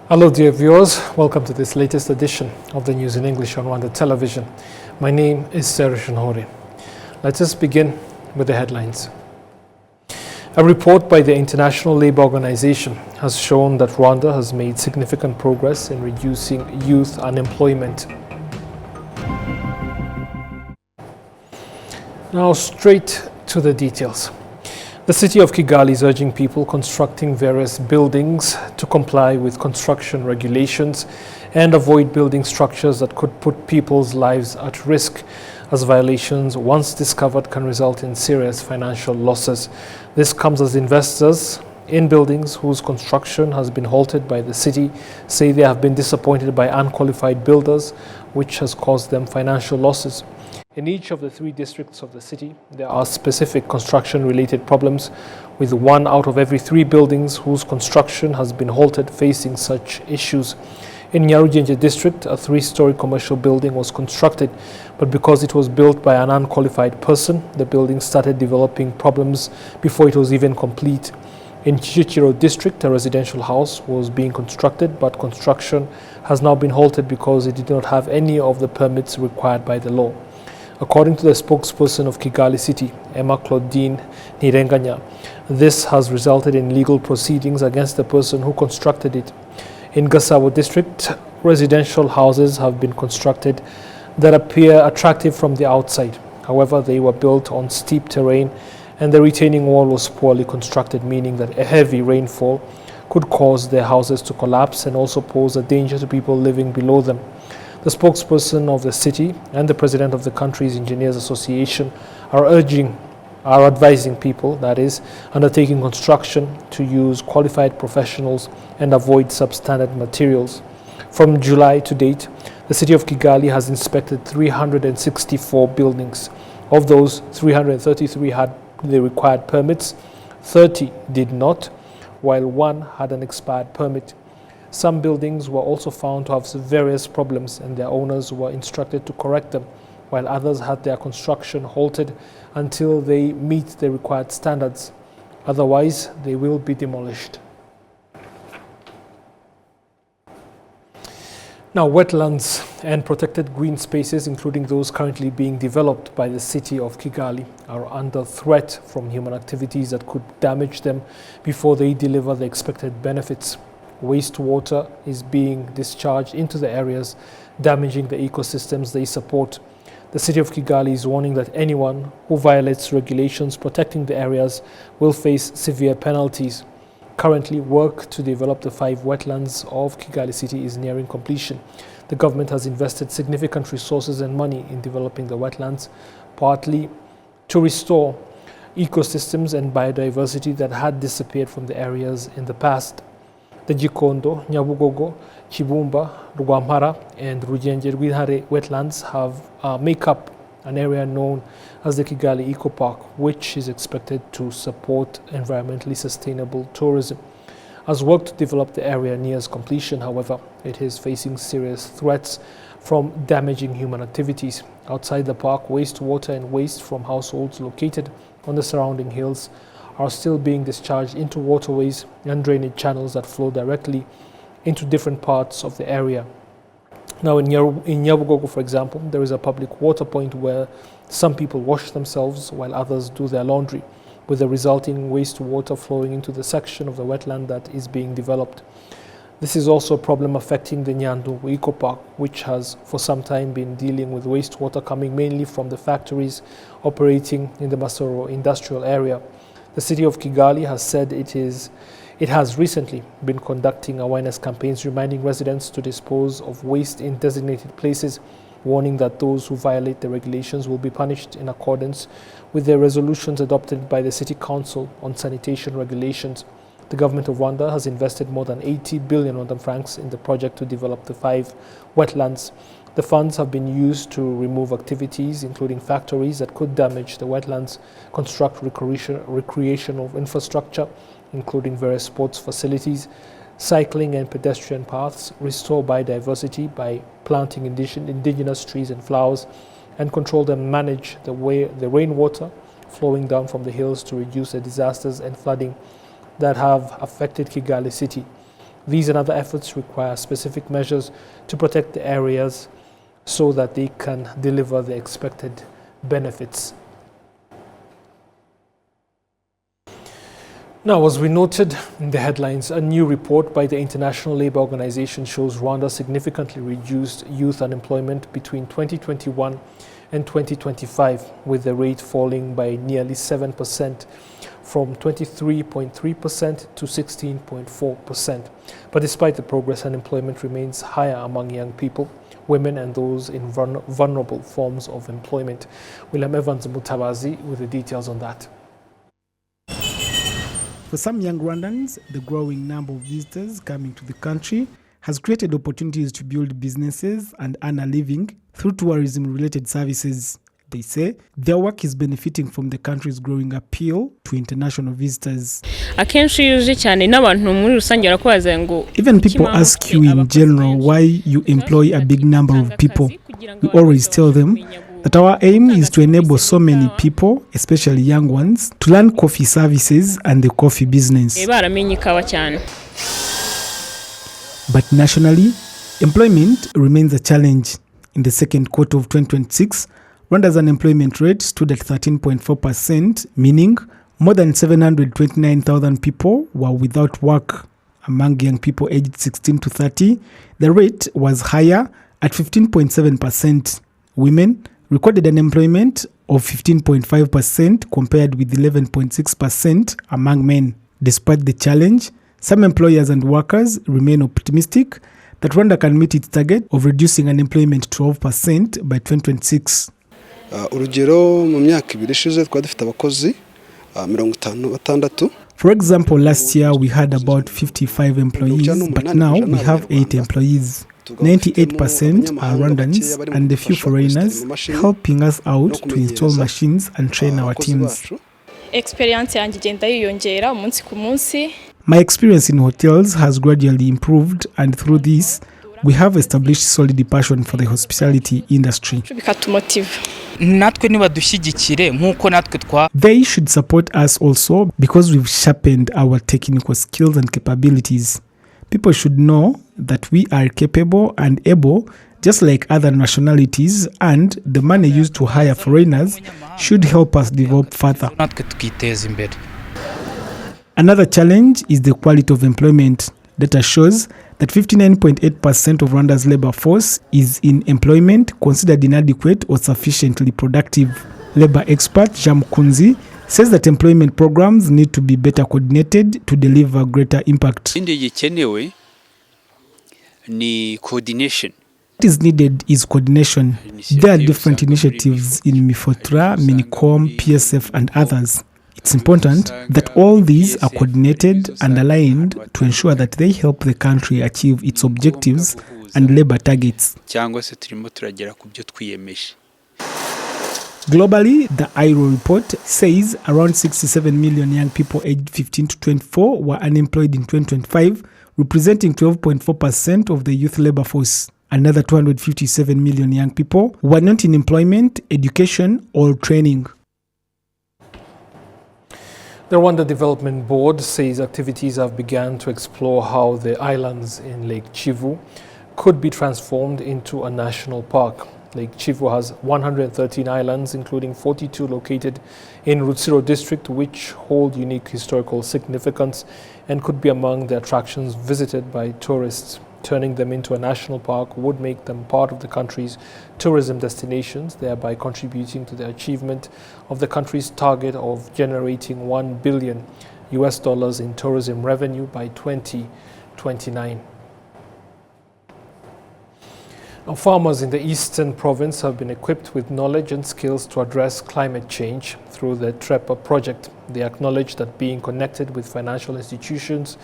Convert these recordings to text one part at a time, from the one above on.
Hello dear viewers, welcome to this latest edition of the News in English on Rwanda Television. My name is Serge Nhori. Let us begin with the headlines. A report by the International Labour Organization has shown that Rwanda has made significant progress in reducing youth unemployment. Now straight to the details. The city of Kigali is urging people constructing various buildings to comply with construction regulations and avoid building structures that could put people's lives at risk, as violations, once discovered, can result in serious financial losses. This comes as investors in buildings whose construction has been halted by the city say they have been disappointed by unqualified builders, which has caused them financial losses. In each of the 3 districts of the city, there are specific construction-related problems, with 1 out of every 3 buildings whose construction has been halted facing such issues. In Nyarugenge district, a 3-story commercial building was constructed, but because it was built by an unqualified person, the building started developing problems before it was even complete. In Chichiro district, a residential house was being constructed, but construction has now been halted because it did not have any of the permits required by the law. According to the spokesperson of Kigali City, Emma Claudine Nirenganya, this has resulted in legal proceedings against the person who constructed it. In Gasabo district, residential houses have been constructed that appear attractive from the outside. However, they were built on steep terrain and the retaining wall was poorly constructed, meaning that a heavy rainfall could cause their houses to collapse and also pose a danger to people living below them. The spokesperson of the city and the president of the country's Engineers Association are advising people, that is, undertaking construction, to use qualified professionals and avoid substandard materials. From July to date, the city of Kigali has inspected 364 buildings. Of those, 333 had the required permits, 30 did not, while 1 had an expired permit. Some buildings were also found to have various problems and their owners were instructed to correct them, while others had their construction halted until they meet the required standards. Otherwise, they will be demolished. Now, wetlands and protected green spaces, including those currently being developed by the city of Kigali, are under threat from human activities that could damage them before they deliver the expected benefits. Wastewater is being discharged into the areas, damaging the ecosystems they support. The city of Kigali is warning that anyone who violates regulations protecting the areas will face severe penalties. Currently, work to develop the 5 wetlands of Kigali City is nearing completion. The government has invested significant resources and money in developing the wetlands, partly to restore ecosystems and biodiversity that had disappeared from the areas in the past. The Gikondo, Nyabugogo, Kibumba, Rwampara, and Rugenge Rwintare wetlands make up an area known as the Kigali Eco Park, which is expected to support environmentally sustainable tourism. As work to develop the area nears completion, however, it is facing serious threats from damaging human activities. Outside the park, wastewater and waste from households located on the surrounding hills are still being discharged into waterways and drainage channels that flow directly into different parts of the area. Now in Nyabugogo, for example, there is a public water point where some people wash themselves while others do their laundry, with the resulting wastewater flowing into the section of the wetland that is being developed. This is also a problem affecting the Nyandu Eco Park, which has for some time been dealing with wastewater coming mainly from the factories operating in the Masoro industrial area. The city of Kigali has said it has recently been conducting awareness campaigns reminding residents to dispose of waste in designated places, warning that those who violate the regulations will be punished in accordance with the resolutions adopted by the City Council on sanitation regulations. The government of Rwanda has invested more than 80 billion Rwandan francs in the project to develop the 5 wetlands. The funds have been used to remove activities, including factories that could damage the wetlands, construct recreational infrastructure, including various sports facilities, cycling and pedestrian paths, restore biodiversity by planting indigenous trees and flowers, and control and manage the rainwater flowing down from the hills to reduce the disasters and flooding that have affected Kigali City. These and other efforts require specific measures to protect the areas so that they can deliver the expected benefits. Now, as we noted in the headlines, a new report by the International Labour Organization shows Rwanda significantly reduced youth unemployment between 2021 and 2025, with the rate falling by nearly 7%, from 23.3% to 16.4%. But despite the progress, unemployment remains higher among young people, women and those in vulnerable forms of employment. William Evans Mutabazi with the details on that. For some young Rwandans, the growing number of visitors coming to the country has created opportunities to build businesses and earn a living through tourism-related services. They say their work is benefiting from the country's growing appeal to international visitors. Even people ask you in general why you employ a big number of people. We always tell them that our aim is to enable so many people, especially young ones, to learn coffee services and the coffee business. But nationally, employment remains a challenge. In the second quarter of 2026, Rwanda's unemployment rate stood at 13.4%, meaning more than 729,000 people were without work. Among young people aged 16 to 30, the rate was higher at 15.7%. Women recorded unemployment of 15.5% compared with 11.6% among men. Despite the challenge, some employers and workers remain optimistic that Rwanda can meet its target of reducing unemployment to 12% by 2026. For example, last year we had about 55 employees, but now we have 8 employees. 98% are Rwandans and a few foreigners helping us out to install machines and train our teams. My experience in hotels has gradually improved, and through this, we have established solid passion for the hospitality industry. They should support us also because we've sharpened our technical skills and capabilities. People should know that we are capable and able, just like other nationalities, and the money used to hire foreigners should help us develop further. Another challenge is the quality of employment. Data shows that 59.8% of Rwanda's labor force is in employment considered inadequate or sufficiently productive. Labor expert Jean Kunzi says that employment programs need to be better coordinated to deliver greater impact. What is needed is coordination. There are different initiatives in Mifotra, Minicom, PSF and others. It's important that all these are coordinated and aligned to ensure that they help the country achieve its objectives and labor targets. Globally, the ILO report says around 67 million young people aged 15 to 24 were unemployed in 2025, representing 12.4% of the youth labor force. Another 257 million young people were not in employment, education, or training. The Rwanda Development Board says activities have begun to explore how the islands in Lake Kivu could be transformed into a national park. Lake Kivu has 113 islands, including 42 located in Rutsiro district, which hold unique historical significance and could be among the attractions visited by tourists. Turning them into a national park would make them part of the country's tourism destinations, thereby contributing to the achievement of the country's target of generating $1 billion in tourism revenue by 2029. Now, farmers in the eastern province have been equipped with knowledge and skills to address climate change through the TREPA project. They acknowledge that being connected with financial institutions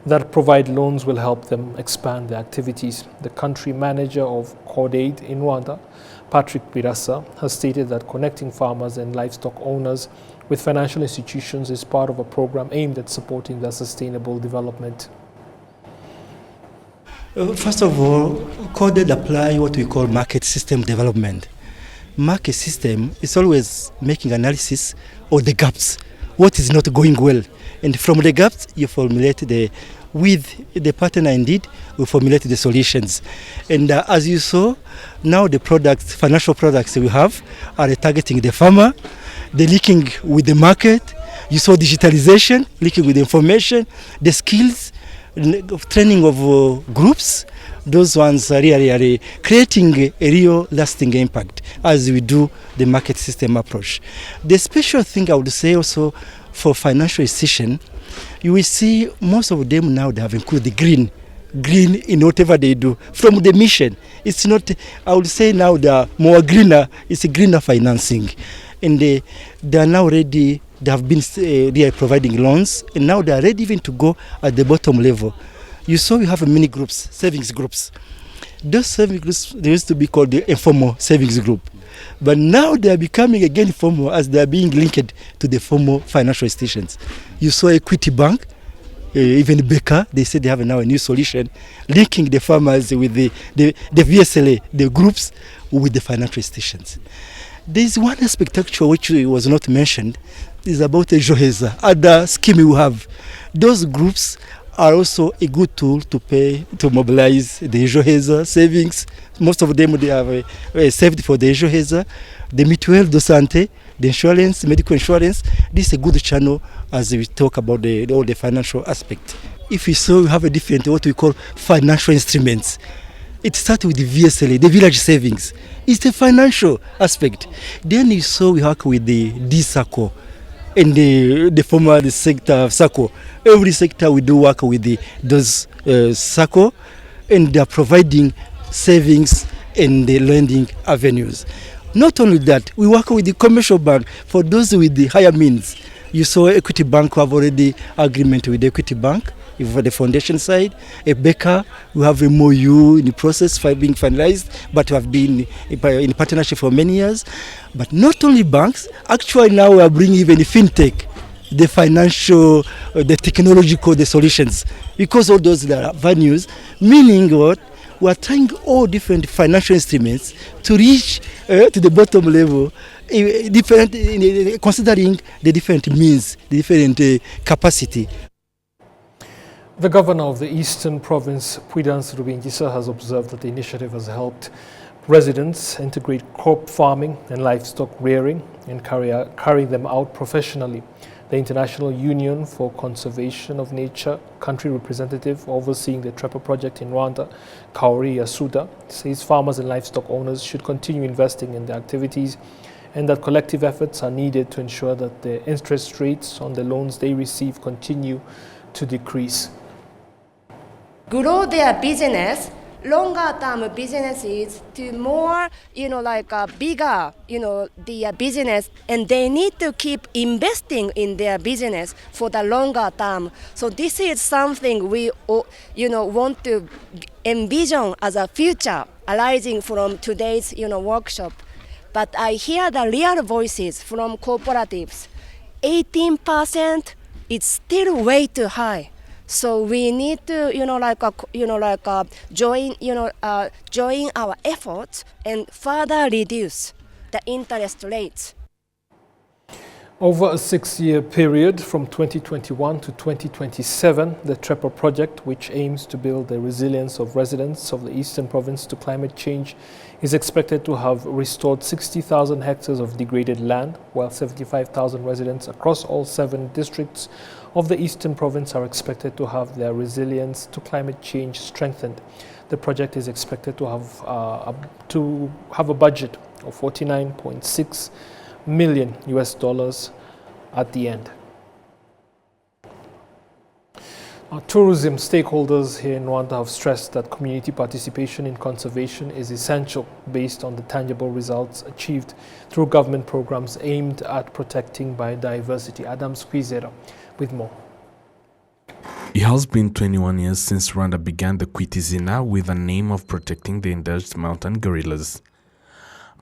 that provide loans will help them expand their activities. The country manager of CORDAID in Rwanda, Patrick Birasa, has stated that connecting farmers and livestock owners with financial institutions is part of a program aimed at supporting their sustainable development. First of all, CORDAID apply what we call market system development. Market system is always making analysis of the gaps what is not going well. And from the gaps, you formulate with the partner indeed, we formulate the solutions. And as you saw, now the products, financial products we have are targeting the farmer, they're linking with the market. You saw digitalization, linking with information, the skills, training of groups. Those ones are really creating a real lasting impact as we do the market system approach. The special thing I would say also for financial institution, you will see most of them now they have included green in whatever they do from the mission. It's not, I would say now they are more greener, it's a greener financing. And they are now ready, they have been they are providing loans, and now they are ready even to go at the bottom level. You saw we have many groups, savings groups. Those savings groups, they used to be called the informal savings group. But now they are becoming again formal as they are being linked to the formal financial institutions. You saw Equity Bank, even Becker, they said they have now a new solution, linking the farmers with the VSLA, the groups, with the financial institutions. There is one aspect actually which was not mentioned, is about the Joheza, other scheme we have. Those groups are also a good tool to mobilize the Joheza savings. Most of them they have saved for the Joheza, the Mutuelle de Santé, the insurance, medical insurance. This is a good channel as we talk about all the financial aspect. If we saw we have a different what we call financial instruments. It starts with the VSLA, the village savings. It's the financial aspect. Then you saw we work with the D-SACCO and the former sector SACCO. Every sector we do work with those SACCO, and they are providing savings and the lending avenues. Not only that, we work with the commercial bank for those with the higher means. You saw Equity Bank, we have already agreement with Equity Bank for the foundation side. A Becker, we have a MOU in the process for being finalized, but we have been in partnership for many years. But not only banks, actually now we are bringing even fintech, the financial, the technological, the solutions, because all those are avenues, meaning what? We are trying all different financial instruments to reach to the bottom level, considering the different means, the different capacity. The governor of the Eastern Province, Prudence Rubingisa, has observed that the initiative has helped residents integrate crop farming and livestock rearing and carry them out professionally. The International Union for Conservation of Nature country representative overseeing the TREPA project in Rwanda, Kaori Yasuda, says farmers and livestock owners should continue investing in their activities and that collective efforts are needed to ensure that the interest rates on the loans they receive continue to decrease. Grow their business, longer term businesses to more, bigger, their business, and they need to keep investing in their business for the longer term. So this is something we, want to envision as a future arising from today's, workshop. But I hear the real voices from cooperatives. 18% is still way too high. So we need to, join our efforts and further reduce the interest rates. Over a 6-year period from 2021 to 2027, the TREPA project, which aims to build the resilience of residents of the Eastern Province to climate change, is expected to have restored 60,000 hectares of degraded land, while 75,000 residents across all 7 districts of the Eastern Province are expected to have their resilience to climate change strengthened. The project is expected to have a budget of $49.6 million at the end. Tourism stakeholders here in Rwanda have stressed that community participation in conservation is essential based on the tangible results achieved through government programs aimed at protecting biodiversity. Adam Squizero with more. It has been 21 years since Rwanda began the Kwitizina with the aim of protecting the endangered mountain gorillas.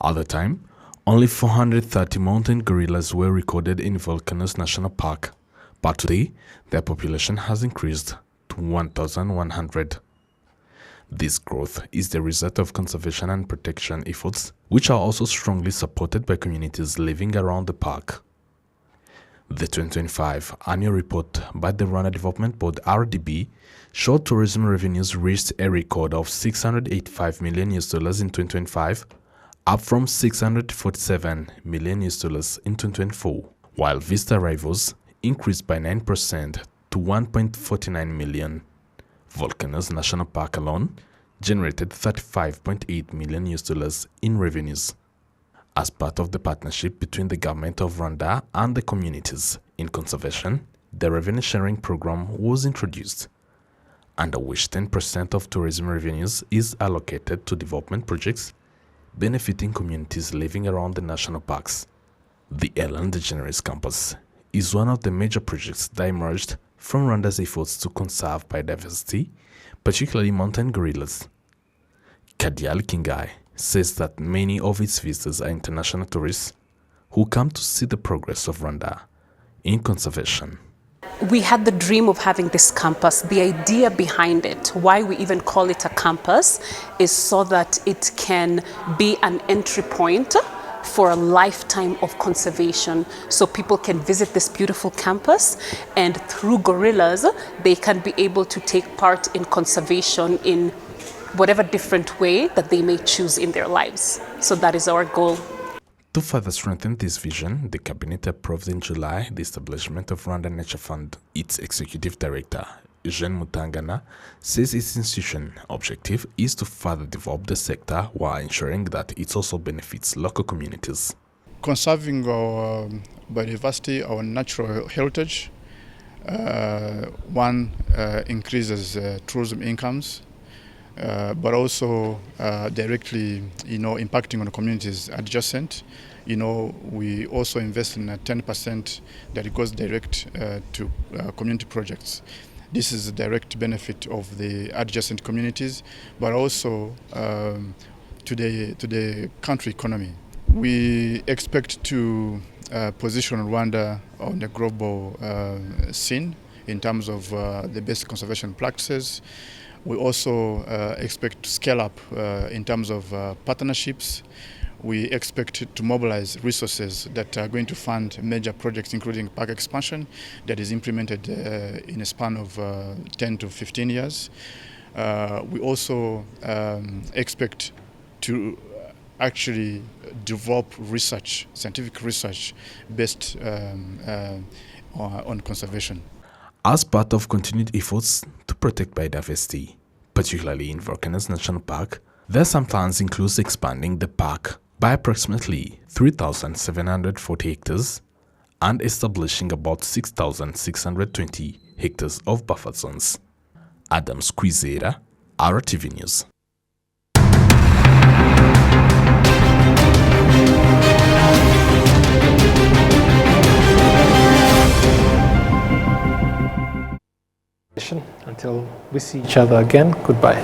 At the time, only 430 mountain gorillas were recorded in Volcanoes National Park, but today their population has increased to 1,100. This growth is the result of conservation and protection efforts, which are also strongly supported by communities living around the park. The 2025 annual report by the Rwanda Development Board (RDB) showed tourism revenues reached a record of $685 million in 2025, up from $647 million in 2024, while visitor arrivals increased by 9% to 1.49 million. Volcanoes National Park alone generated $35.8 million in revenues. As part of the partnership between the government of Rwanda and the communities in conservation, the revenue sharing program was introduced, under which 10% of tourism revenues is allocated to development projects benefiting communities living around the national parks. The Ellen DeGeneres campus is one of the major projects that emerged from Rwanda's efforts to conserve biodiversity, particularly mountain gorillas. Kadial Kingai says that many of its visitors are international tourists who come to see the progress of Rwanda in conservation. We had the dream of having this campus. The idea behind it, why we even call it a campus, is so that it can be an entry point for a lifetime of conservation. So people can visit this beautiful campus, and through gorillas, they can be able to take part in conservation in whatever different way that they may choose in their lives. So that is our goal. To further strengthen this vision, the cabinet approved in July the establishment of Rwanda Nature Fund. Its executive director, Jean Mutangana, says its institution objective is to further develop the sector while ensuring that it also benefits local communities. Conserving our biodiversity, our natural heritage, increases tourism incomes, but also directly, impacting on the communities adjacent. We also invest in 10% that goes direct to community projects. This is a direct benefit of the adjacent communities, but also to the country economy. We expect to position Rwanda on the global scene in terms of the best conservation practices. We also expect to scale up in terms of partnerships. We expect to mobilize resources that are going to fund major projects, including park expansion, that is implemented in a span of 10 to 15 years. We also expect to actually develop research, scientific research, based on conservation. As part of continued efforts to protect biodiversity, particularly in Volcanoes National Park, there are some plans include expanding the park by approximately 3,740 hectares and establishing about 6,620 hectares of buffer zones. Adam Squizera, RTV News. Until we see each other again, goodbye.